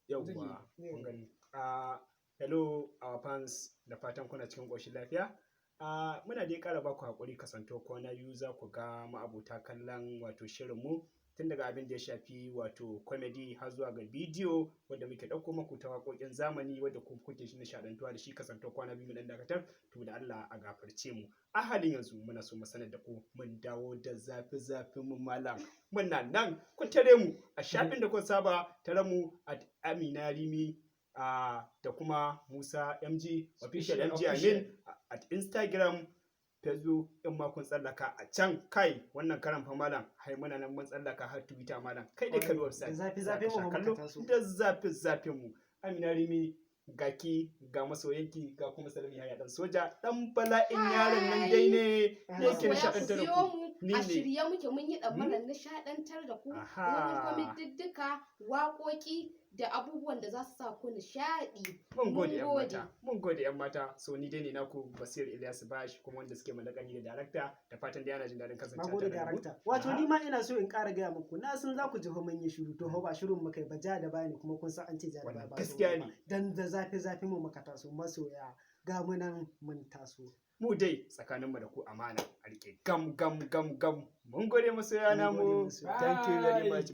Yawwa, kun gani. Hello our fans, da fatan kuna cikin ƙoshin lafiya. Muna dai ƙara baku haƙuri kasanto kwana biyu za ku ga ma'abota kallon wato shirinmu tun daga abin da ya shafi wato comedy har zuwa ga bidiyo wanda muke ɗauko muku ta waƙoƙin zamani wadda kuke nishaɗantuwa da shi kasanto kwana biyu mu ɗan dakatar to da Allah a gafarce mu. A halin yanzu muna so mu sanar da ku mun dawo da zafi mu malam. Muna nan ku tare mu a shafin da kun saba tare mu at Amina Rimi da kuma Musa MG official MG Amin at Instagram, Facebook in ma kun tsallaka a can kai wannan karan fa malam hai muna nan mun tsallaka har Twitter malam kai dai ka website da zafin mu Amina Rimi gaki ga masoyanki ga kuma Salmi Yahaya dan soja dan bala'in yaron nan dai ne yake nishaɗantar da ku a shirye muke mun yi ɗamarar nishaɗantar da ku wurin kwamididdika waƙoƙi da abubuwan da za su sa ku nishaɗi. Mun gode yan mata so ni dai ne naku Basir Ilyas Bash kuma wanda suke malakani da darakta da fatan da yana jin daɗin kasancewa da darakta. Wato ni ma ina so in ƙara gaya muku na san za ku ji mun yi shiru to ba shirin mu kai ba ja da bani kuma kun san an ce ja da ba gaskiya ne dan da zafi mu muka taso masoya ga mu nan mun taso. Mu dai tsakaninmu da ku amana a rike gam mun gode masoya namu thank you very much.